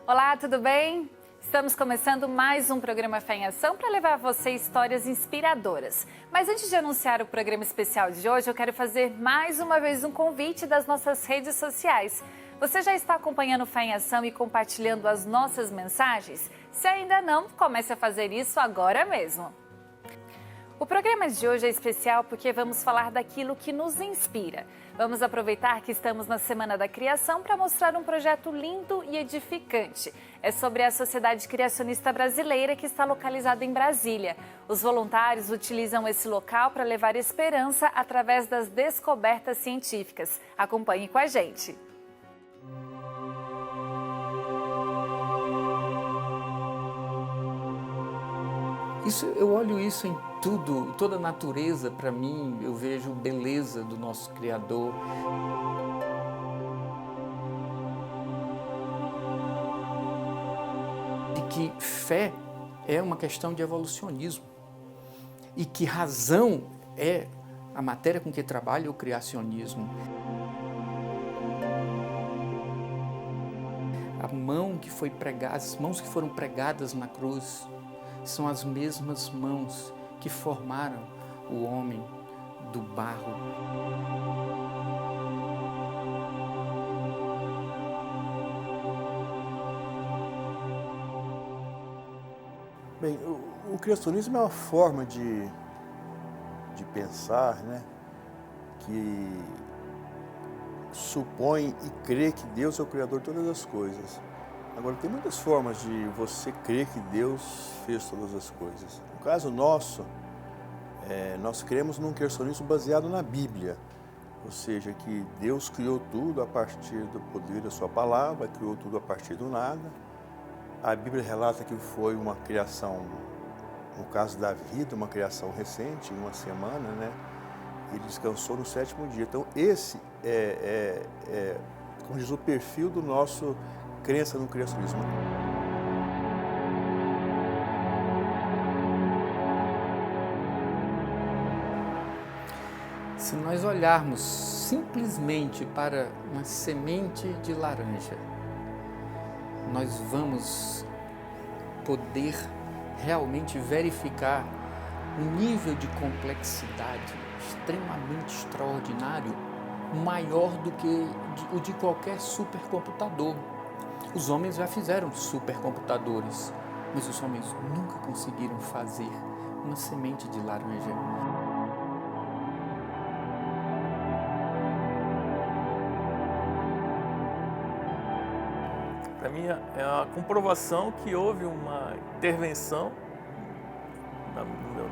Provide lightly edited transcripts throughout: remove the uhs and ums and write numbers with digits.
Olá, tudo bem? Estamos começando mais um programa Fé em Ação para levar a você histórias inspiradoras. Mas antes de anunciar o programa especial de hoje, eu quero fazer mais uma vez um convite das nossas redes sociais. Você já está acompanhando Fé em Ação e compartilhando as nossas mensagens? Se ainda não, comece a fazer isso agora mesmo. O programa de hoje é especial porque vamos falar daquilo que nos inspira. Vamos aproveitar que estamos na Semana da Criação para mostrar um projeto lindo e edificante. É sobre a Sociedade Criacionista Brasileira, que está localizada em Brasília. Os voluntários utilizam esse local para levar esperança através das descobertas científicas. Acompanhe com a gente. Eu olho isso em tudo, toda a natureza, para mim, eu vejo beleza do nosso Criador. E que fé é uma questão de evolucionismo. E que razão é a matéria com que trabalha o criacionismo. A mão que foi pregada, as mãos que foram pregadas na cruz, são as mesmas mãos que formaram o homem do barro. Bem, o criacionismo é uma forma de pensar, né, que supõe e crê que Deus é o Criador de todas as coisas. Agora, tem muitas formas de você crer que Deus fez todas as coisas. No caso nosso, nós cremos num criacionismo baseado na Bíblia, ou seja, que Deus criou tudo a partir do poder da sua palavra, criou tudo a partir do nada. A Bíblia relata que foi uma criação, no caso da vida, uma criação recente, em uma semana, né? Ele descansou no 7º dia. Então, esse como diz, o perfil do nosso crença no criacionismo. Se nós olharmos simplesmente para uma semente de laranja, nós vamos poder realmente verificar um nível de complexidade extremamente extraordinário, maior do que o de qualquer supercomputador. Os homens já fizeram supercomputadores, mas os homens nunca conseguiram fazer uma semente de laranja. Para mim é a comprovação que houve uma intervenção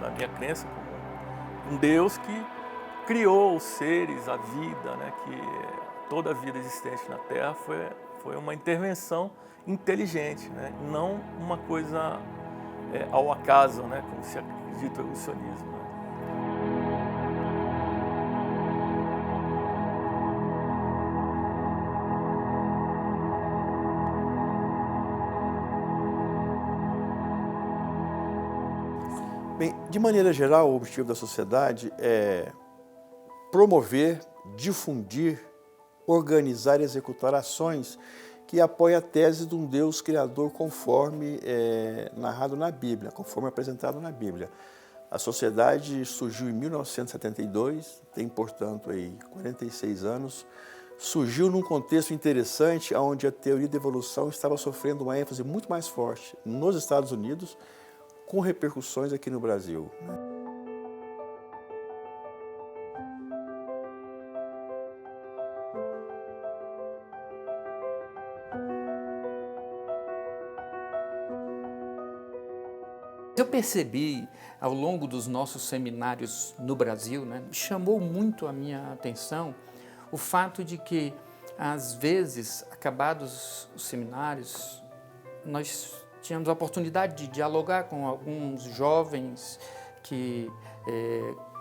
na minha crença, um Deus que criou os seres, a vida, né, que toda a vida existente na Terra foi uma intervenção inteligente, né, não uma coisa ao acaso, né, como se acredita o evolucionismo. Né. Bem, de maneira geral, o objetivo da sociedade é promover, difundir, organizar e executar ações que apoiem a tese de um Deus criador conforme narrado na Bíblia, conforme apresentado na Bíblia. A sociedade surgiu em 1972, tem, portanto, aí 46 anos. Surgiu num contexto interessante, onde a teoria da evolução estava sofrendo uma ênfase muito mais forte nos Estados Unidos, com repercussões aqui no Brasil. Eu percebi ao longo dos nossos seminários no Brasil, né, chamou muito a minha atenção o fato de que, às vezes, acabados os seminários, nós tínhamos a oportunidade de dialogar com alguns jovens que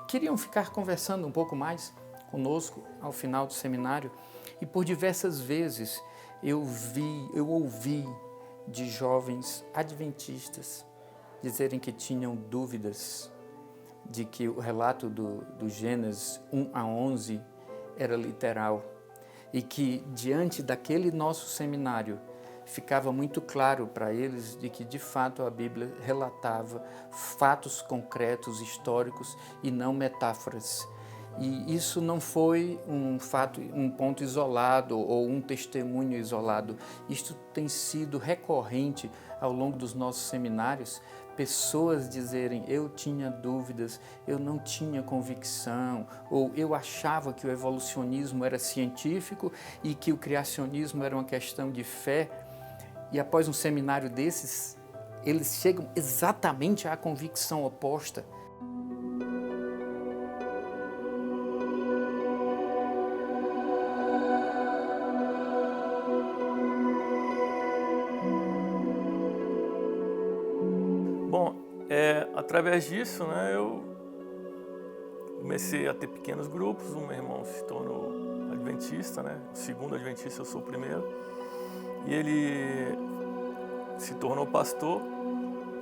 queriam ficar conversando um pouco mais conosco ao final do seminário, e por diversas vezes eu ouvi de jovens adventistas dizerem que tinham dúvidas de que o relato do Gênesis 1 a 11 era literal, e que diante daquele nosso seminário ficava muito claro para eles de que, de fato, a Bíblia relatava fatos concretos, históricos e não metáforas. E isso não foi um ponto isolado ou um testemunho isolado. Isto tem sido recorrente ao longo dos nossos seminários, pessoas dizerem: eu tinha dúvidas, eu não tinha convicção, ou eu achava que o evolucionismo era científico e que o criacionismo era uma questão de fé. E após um seminário desses, eles chegam exatamente à convicção oposta. Bom, através disso, né, eu comecei a ter pequenos grupos. O meu irmão se tornou adventista, né, o segundo adventista, eu sou o primeiro. E ele se tornou pastor.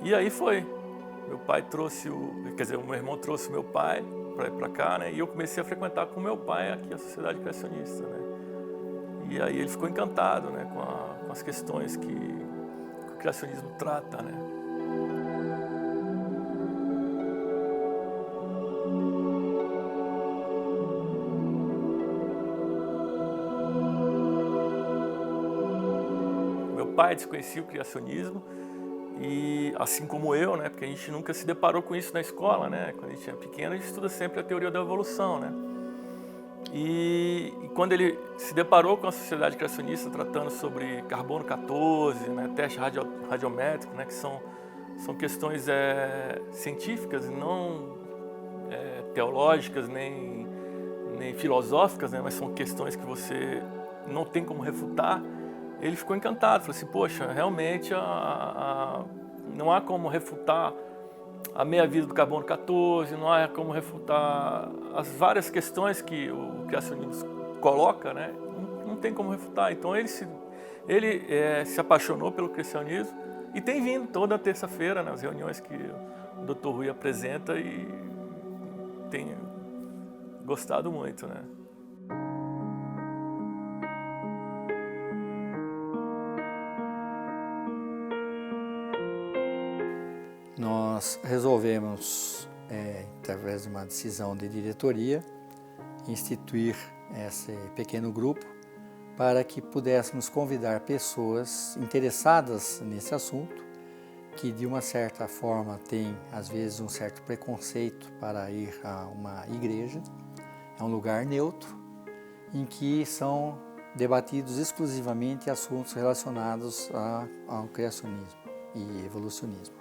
E aí foi. Meu pai trouxe o meu irmão trouxe o meu pai para ir para cá, né, e eu comecei a frequentar com meu pai aqui a Sociedade Criacionista, né. E aí ele ficou encantado, né, com as questões que o criacionismo trata, né. Meu pai desconhecia o criacionismo e, assim como eu, né, porque a gente nunca se deparou com isso na escola, né, quando a gente é pequeno a gente estuda sempre a teoria da evolução, né. E quando ele se deparou com a Sociedade Criacionista tratando sobre carbono 14, né, teste radiométrico, né, que são questões científicas e não teológicas nem filosóficas, né, mas são questões que você não tem como refutar, ele ficou encantado, falou assim: poxa, realmente não há como refutar a meia-vida do carbono 14, não há como refutar as várias questões que o criacionismo coloca, né? Não tem como refutar. Então ele se apaixonou pelo criacionismo e tem vindo toda terça-feira nas reuniões que o Dr. Rui apresenta e tem gostado muito, né? Nós resolvemos, através de uma decisão de diretoria, instituir esse pequeno grupo para que pudéssemos convidar pessoas interessadas nesse assunto, que de uma certa forma têm, às vezes, um certo preconceito para ir a uma igreja. É um lugar neutro, em que são debatidos exclusivamente assuntos relacionados ao criacionismo e evolucionismo.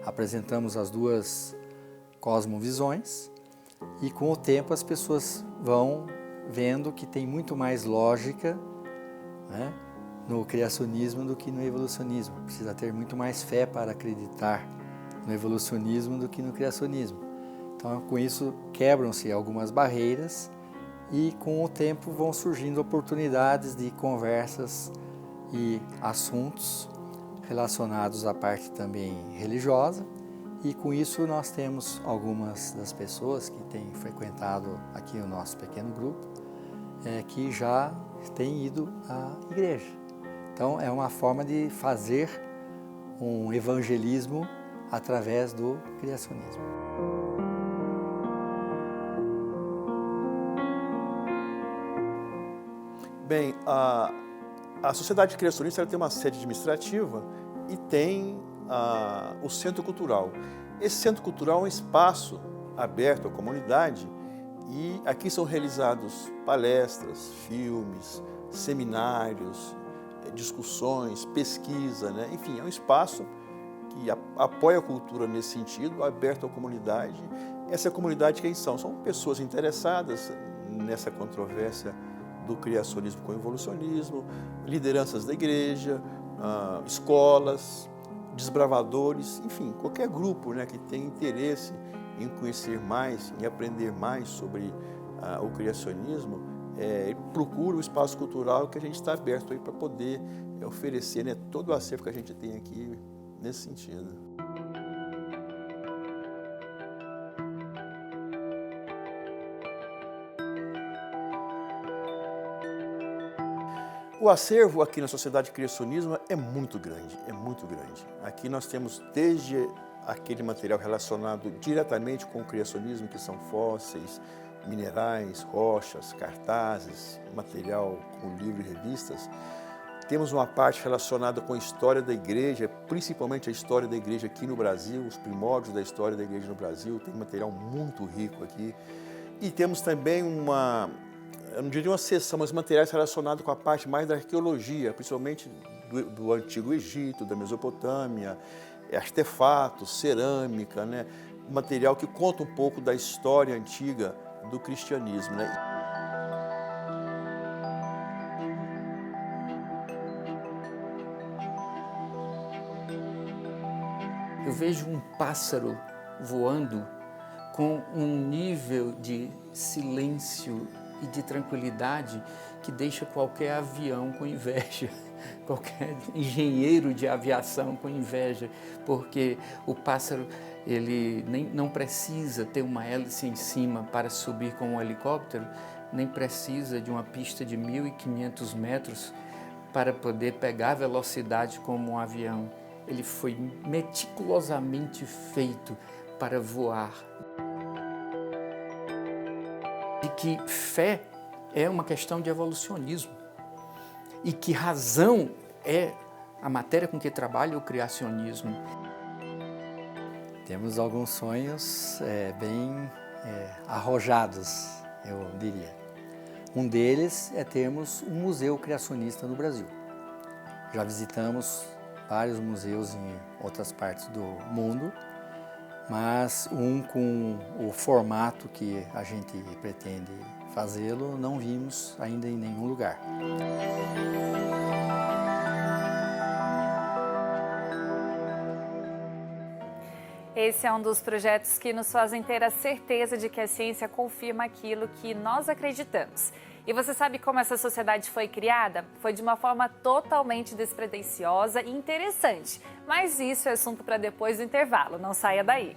Apresentamos as duas cosmovisões e, com o tempo, as pessoas vão vendo que tem muito mais lógica, né, no criacionismo do que no evolucionismo. Precisa ter muito mais fé para acreditar no evolucionismo do que no criacionismo. Então, com isso, quebram-se algumas barreiras e, com o tempo, vão surgindo oportunidades de conversas e assuntos relacionados à parte também religiosa, e com isso nós temos algumas das pessoas que têm frequentado aqui o nosso pequeno grupo, que já têm ido à igreja. Então é uma forma de fazer um evangelismo através do criacionismo. Bem, a Sociedade Criacionista tem uma sede administrativa e tem o Centro Cultural. Esse Centro Cultural é um espaço aberto à comunidade e aqui são realizados palestras, filmes, seminários, discussões, pesquisa, né? Enfim, é um espaço que apoia a cultura nesse sentido, aberto à comunidade. Essa comunidade quem são? São pessoas interessadas nessa controvérsia do criacionismo com o evolucionismo, lideranças da igreja, escolas, desbravadores, enfim, qualquer grupo, né, que tenha interesse em conhecer mais, em aprender mais sobre o criacionismo, procura o espaço cultural que a gente está aberto aí para poder oferecer, né, todo o acervo que a gente tem aqui nesse sentido. O acervo aqui na Sociedade Criacionismo é muito grande, é muito grande. Aqui nós temos desde aquele material relacionado diretamente com o criacionismo, que são fósseis, minerais, rochas, cartazes, material com livros e revistas. Temos uma parte relacionada com a história da igreja, principalmente a história da igreja aqui no Brasil, os primórdios da história da igreja no Brasil, tem material muito rico aqui. E temos também eu não diria uma seção, mas materiais relacionados com a parte mais da arqueologia, principalmente do Antigo Egito, da Mesopotâmia, artefatos, cerâmica, né? Material que conta um pouco da história antiga do cristianismo, né? Eu vejo um pássaro voando com um nível de silêncio e de tranquilidade que deixa qualquer avião com inveja, qualquer engenheiro de aviação com inveja, porque o pássaro ele não precisa ter uma hélice em cima para subir com um helicóptero, nem precisa de uma pista de 1.500 metros para poder pegar velocidade como um avião. Ele foi meticulosamente feito para voar. E que fé é uma questão de evolucionismo. E que razão é a matéria com que trabalha o criacionismo. Temos alguns sonhos bem arrojados, eu diria. Um deles é termos um museu criacionista no Brasil. Já visitamos vários museus em outras partes do mundo, mas um com o formato que a gente pretende fazê-lo, não vimos ainda em nenhum lugar. Esse é um dos projetos que nos fazem ter a certeza de que a ciência confirma aquilo que nós acreditamos. E você sabe como essa sociedade foi criada? Foi de uma forma totalmente despretensiosa e interessante. Mas isso é assunto para depois do intervalo, não saia daí.